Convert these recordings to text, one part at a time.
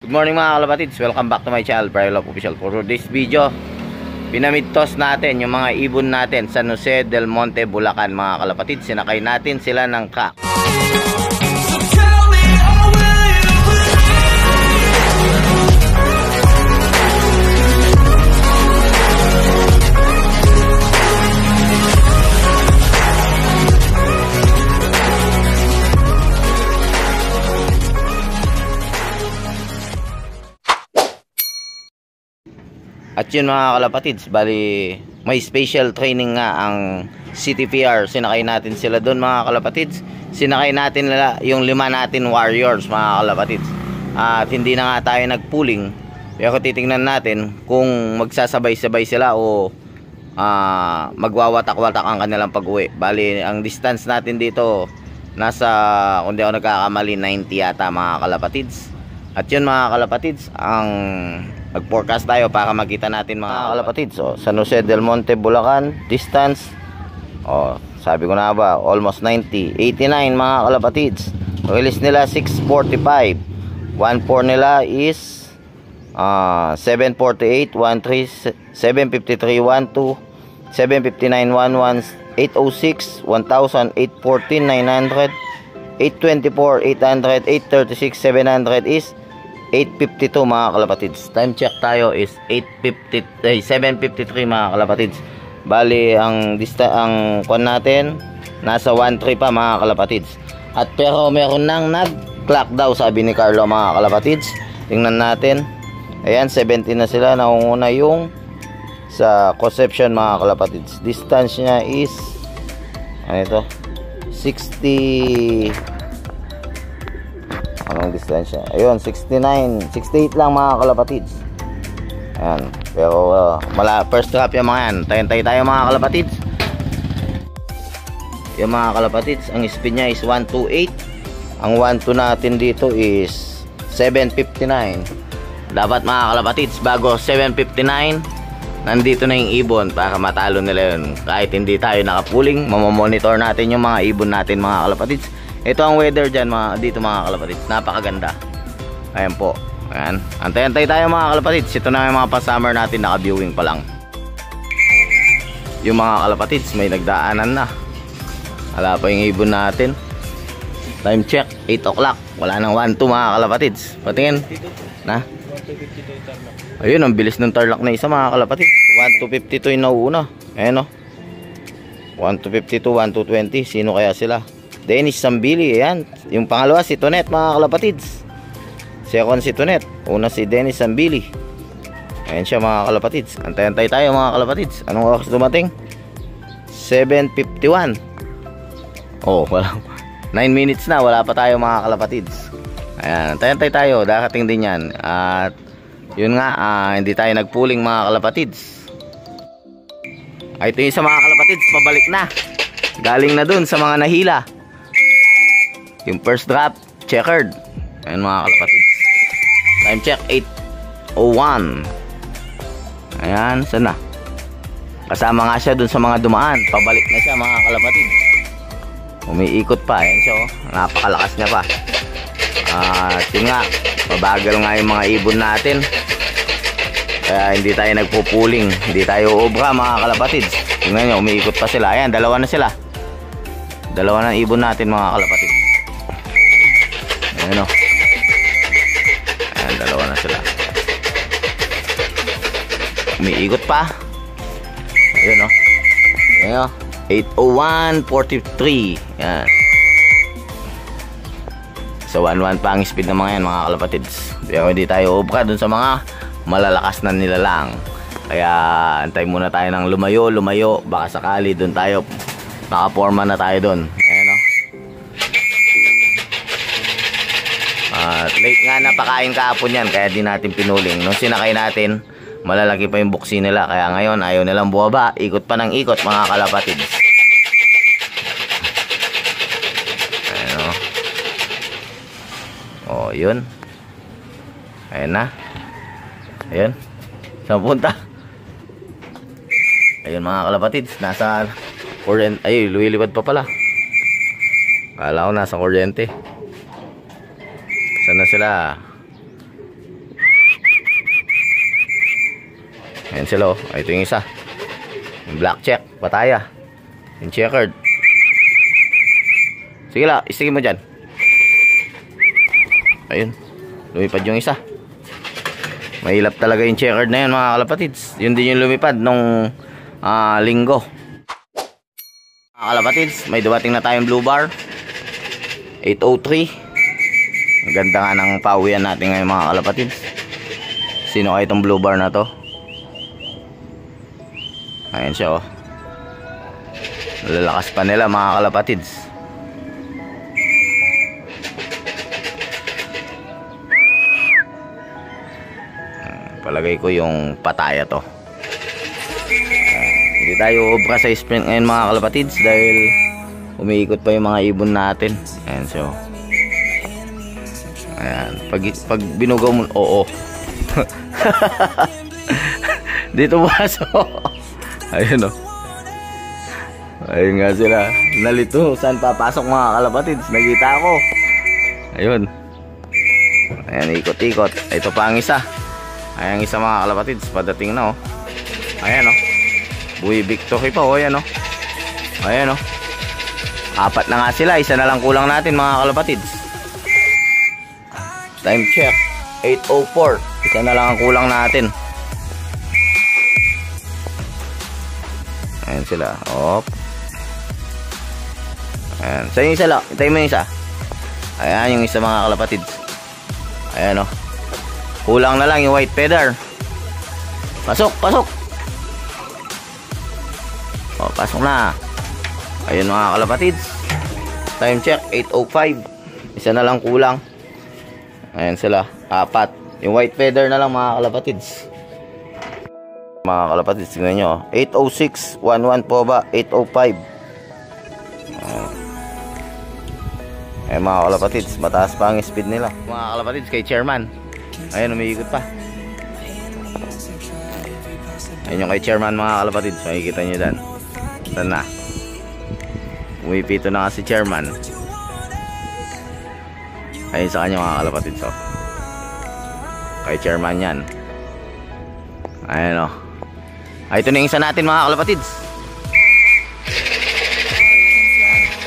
Good morning mga kalapatids, welcome back to my channel, Brian Love Official. For this video, pinamidtos natin yung mga ibon natin sa San Jose del Monte, Bulacan mga kalapatids. Sinakay natin sila ng truck. At yun mga kalapatids, bali may special training nga ang CTPR. Sinakay natin sila doon mga kalapatids. Sinakay natin nila yung 5 natin warriors mga kalapatids. At hindi na nga tayo nagpooling. Pero titingnan natin kung magsasabay-sabay sila o magwawatak-watak ang kanilang pag-uwi. Bali ang distance natin dito nasa, kung di ako nagkakamali, 90 yata mga kalapatids. At yun mga kalapatids, ang mag-forecast tayo para makita natin mga kalapatids. So, San Jose del Monte, Bulacan, distance, sabi ko na ba, almost 90, 89 mga kalapatids. Release nila 6:45, 1.4 nila is 7:48, 1.3, 7:53, 1.2, 7:59, 1.1, 8:06, 1,000, 8:14, 900, 8:24, 800, 8:36, 700 is 8:52 mga kalapatids. Time check tayo is 7:53 mga kalapatids. Bali ang kwan natin nasa 1.3 pa mga kalapatids. At pero meron nang nag-clock daw, sabi ni Carlo mga kalapatids. Tingnan natin. Ayan, 17 na sila. Naunguna yung sa Conception mga kalapatids. Distance niya is ano ito? 60. Anong distansya? Ayun, 69, 68 lang mga kalapatids. Ayan, pero first drop yung mga yan. Tayo tayo mga kalapatids. Yung mga kalapatids, ang speed niya is 128. Ang 1.2 natin dito is 7:59. Dapat mga kalapatids, bago 7:59 nandito na yung ibon para matalo nila yun. Kahit hindi tayo nakapuling, mamamonitor natin yung mga ibon natin mga kalapatids. Ito ang weather dyan dito mga kalapatids. Napakaganda. Ayan po. Ayan. Antay-antay tayo mga kalapatids. Ito na yung mga pa-summer natin. Naka-viewing pa lang. Yung mga kalapatids may nagdaanan na. Wala pa yung ibon natin. Time check 8 o'clock. Wala nang 1-2 mga kalapatids. Patingin na. Ayun, ang bilis ng tarlac na isa mga kalapatids. 1-252 yung nauuna. Ayan o. 1-252, 1-220. Sino kaya sila? Dennis Sambili, ayan. Yung pangalawa si Tonet mga kalapatids. Second si Tonet. Una si Dennis Sambili. Ayan siya mga kalapatids. Antay-antay tayo mga kalapatids. Anong oras dumating? 7:51. Wala. 9 minutes na, wala pa tayo mga kalapatids. Ayan, antay-antay tayo. Darating din yan. At yun nga, hindi tayo nagpooling mga kalapatids. Ito yung sa mga kalapatids, pabalik na. Galing na dun sa mga nahila. Yung first drop, checkered. Ayan mga kalapatids. Time check 8:01. Ayan, sana. Kasama nga siya dun sa mga dumaan. Pabalik na siya mga kalapatids. Umiikot pa. Ayan siya, napakalakas niya pa. At yun nga, mabagal nga yung mga ibon natin. Kaya hindi tayo nagpupuling. Hindi tayo obra mga kalapatids. Tingnan nyo, umiikot pa sila. Ayan, dalawa na sila. Dalawa na ibon natin mga kalapatids. Ayan o. Ayan, dalawa na sila. Umiikot pa. Ayan o. Ayan o. 8:01:43. Ayan. So 1-1 pa ang speed ng mga yan mga kalapatids. Pero hindi tayo obra dun sa mga malalakas na nilalang. Kaya antay muna tayo ng lumayo. Baka sakali dun tayo nakaporma na tayo dun. Ayan o. Late nga napakain kahapon yan. Kaya di natin pinuling. Nung sinakay natin, malalaki pa yung buksi nila. Kaya ngayon ayaw nilang buwaba. Ikot pa ng ikot mga kalapatids. Ayan o. Yun. Ayan na. Ayan. Saan punta? Ayun mga kalapatids. Nasa kuryente. Ay, lumilipad pa pala. Kala ko nasa kuryente. Sana sila? Ayan sila, oh. Ito yung isa. Yung black check, pataya. Yung checkered. Sige la, istigin mo dyan. Ayun, lumipad yung isa. Mahilap talaga yung checkered na yun, mga kalapatids. Yun din yung lumipad nung linggo. Mga kalapatids, may dumating na tayong blue bar. 803. Ang ganda nga ng pauwian natin ngayon, mga kalapatids. Sino kaya itong blue bar na to? Ayan siya, oh. Lalakas pa nila, mga kalapatids. Palagay ko yung pataya to. Hindi tayo obra sa sprint ngayon, mga kalapatids, dahil umiikot pa yung mga ibon natin. Ayan, so ayan, pag binugaw mo, oo. Dito baso. Ayun, oh. Ayun nga sila. Nalito. Saan papasok, mga kalapatids? Nakita ako. Ayun. Ayan, ikot-ikot. Ito pa ang isa. Ayan, isa, mga kalapatids. Padating na, oh. Ayan, oh. Buhay victory pa, oh. Ayan, oh. Ayan, oh. 4 na nga sila. Isa na lang kulang natin, mga kalapatids. Time check. 8:04. Isa na lang ang kulang natin. Ayan sila. Op. Ayan. Sa yung isa lang. Hintayin mo yung isa. Ayan yung isa, mga kalapatids. Ayan, o. Kulang na lang yung white feather. Pasok, pasok. O, pasok na. Ayun, mga kalapatids. Time check. 8:05. Isa na lang kulang. Ayan sila. 4. Yung white feather na lang, mga kalapatids. Mga kalapatids, tingnan nyo. 8:06. 11 po ba? 8:05. Ayan, mga kalapatids. Mataas pa ang speed nila. Mga kalapatids, kay chairman. Ayan, umiikot pa. Ayan yung kay chairman, mga kalapatids. Makikita nyo dan. Saan na? Umipito na nga si chairman. Ayun sa kanya, mga kalapatids, oh. Kay chairman yan. Ayan, oh. Ay, ito na yung isa natin, mga kalapatids.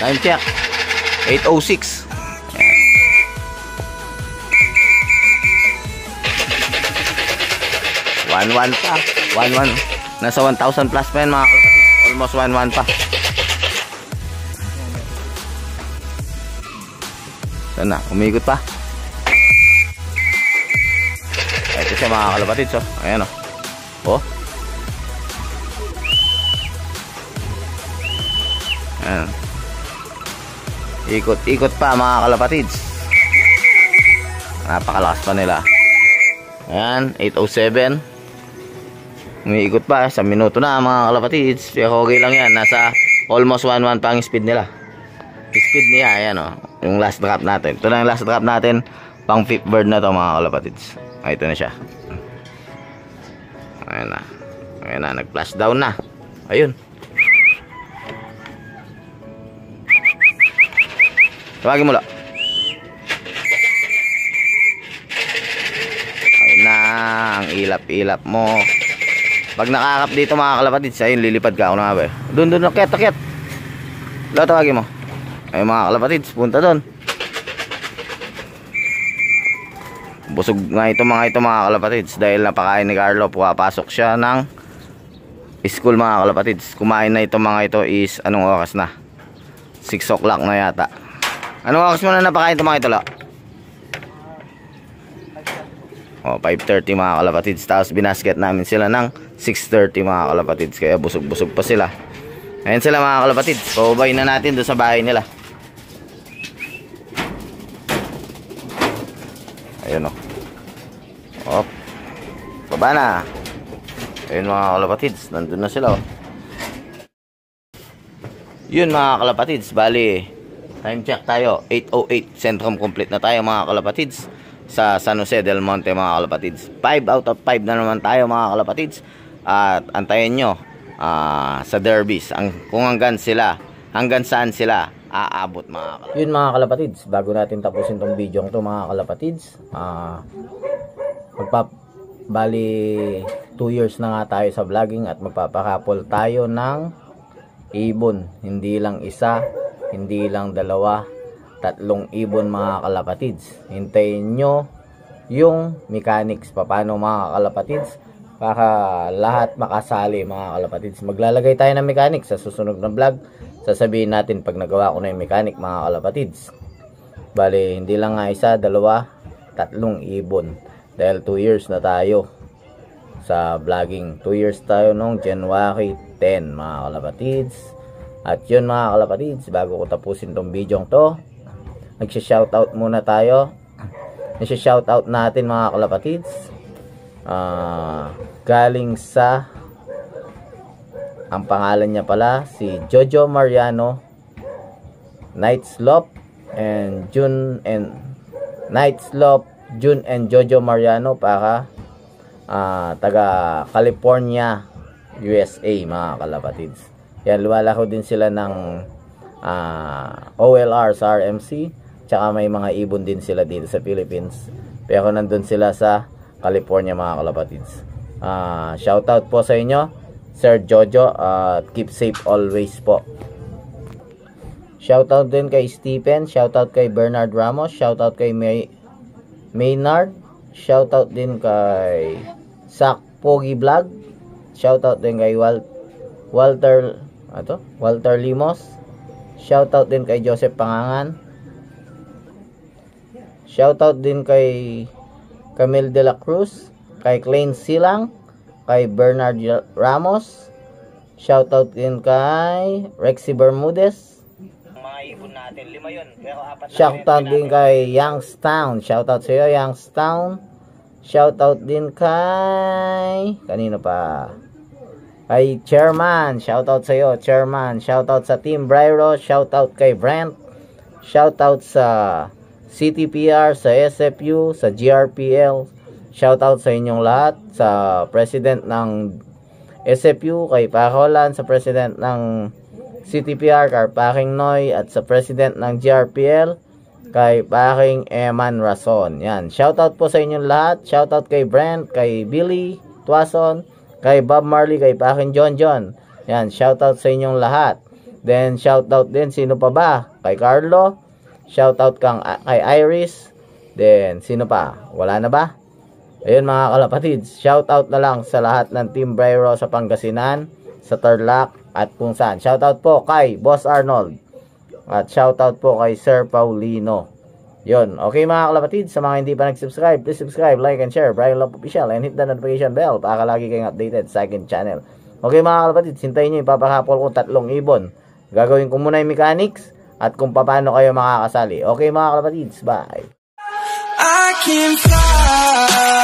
Time check. 8:06. Ayan. One pa. 1-1. Nasa 1,000 plus pa yan, mga kalapatids. Almost 1-1 pa. Sana, umikot pa. Ito siya, mga kalapatids, oh. Ayan, oh. Oh. Ayan. Ikot-ikot pa, mga kalapatids. Napakalakas pa nila. Ayan, 8:07. Umiikot pa, sa minuto na, mga kalapatids. Pero okay lang yan, nasa almost 1-1 pa ang speed nila. Speed niya, ayan, oh. Yung last drop natin. Ito na yung last drop natin. Pang 5th bird na to, mga kalapatids. Ay, ito na siya. Ayan na. Ayan na, nag-flash down na. Ayun. Tawagin mo lang. Ayun na, ang ilap-ilap mo. Pag nakakap dito, mga kalapatids, ayun, lilipad ka. Ako na nga ba? Doon, akit. Wala, tawagin mo. Ayun, mga kalapatids, punta doon. Busog nga ito, mga kalapatids. Dahil napakain ni Carlo, pupasok siya ng school, mga kalapatids. Kumain na ito, mga ito is, anong oras na? 6 o'clock na yata. Anong oras mo na napakain ito, mga ito, la? O, 5:30, mga kalapatids. Tapos binasket namin sila ng 6:30, mga kalapatids. Kaya busog-busog pa sila. Ayan sila, mga kalapatids. Pababay na natin doon sa bahay nila. Ayun, o. Op. Baba na. Ayun, mga kalapatids. Nandun na sila, o. Yun, mga kalapatids. Bali, time check tayo. 8:08. Centrum complete na tayo, mga kalapatids. Sa San Jose del Monte, mga kalapatids. 5 out of 5 na naman tayo, mga kalapatids. At antayin nyo sa derbies. Kung hanggang saan sila aabot, mga kalapatids. Yun, mga kalapatids. Bago natin tapusin tong video ito, mga kalapatids. Bali 2 2 years na nga tayo sa vlogging at magpapakapol tayo ng ibon. Hindi lang isa, hindi lang dalawa, 3 ibon mga kalapatids. Hintayin nyo yung mechanics. Paano mga kalapatids? Para lahat makasali mga kalapatids. Maglalagay tayo ng mechanics sa susunod na vlog. Sasabihin natin pag nagawa ko na yung mechanic mga kalapatids. Bale, hindi lang nga isa, dalawa, 3 ibon. Dahil 2 years na tayo sa vlogging. 2 years tayo nung January 10 mga kalapatids. At yun mga kalapatids, bago ko tapusin tong video to, nagsha-shoutout muna tayo. Nagsha-shoutout natin mga kalapatids. Galing sa, ang pangalan niya pala si Jojo Mariano, Night Slope and June and Jojo Mariano, para taga California, USA mga kalapatids. Yan, lumalako din sila ng OLR sa RMC, tsaka may mga ibon din sila dito sa Philippines, pero nandun sila sa California mga kalapatids. Shoutout po sa inyo Sir Jojo, keep safe always po. Shoutout din kay Stephen, shoutout kay Bernard Ramos, shoutout kay Maynard, shoutout din kay Sak Pogi Vlog, shoutout din kay Walter Limos, shoutout din kay Joseph Pangangan, shoutout din kay Camille de la Cruz, kay Klein Silang, kay Bernard Ramos, shoutout din kay Rexy Bermudez. Ibon natin, 5 yun, pero 4 shoutout din kay Youngstown, shoutout sa iyo Youngstown. Shoutout din kay kanino pa, kay Chairman, shoutout sa iyo Chairman. Shoutout sa Team Bryro, shoutout kay Brent, shoutout sa CTPR, sa SFU, sa GRPL, shoutout sa inyong lahat, sa President ng SFU kay Paholan, sa President ng CTPR, kay Paking Noy, at sa President ng GRPL, kay Paking Eman Rason. Yan, shoutout po sa inyong lahat. Shoutout kay Brent, kay Billy Tuason, kay Bob Marley, kay Paking John. Yan, shoutout sa inyong lahat. Then shoutout din, sino pa ba? Kay Carlo, shoutout kay Iris. Then sino pa? Wala na ba? Ayun mga kalapatids, shoutout na lang sa lahat ng Team Bryro sa Pangasinan, sa Tarlac, at kung saan. Shoutout po kay Boss Arnold, at shoutout po kay Sir Paulino. Yun, okay mga kalapatids, sa mga hindi pa nag-subscribe, please subscribe, like, and share Bryro Love Official, and hit the notification bell para lagi kayong updated sa akin channel. Okay mga kalapatids, hintayin nyo yung papakapol ko 3 ibon. Gagawin ko muna yung mechanics at kung paano kayo makakasali. Okay mga kalapatids, bye. I can fly.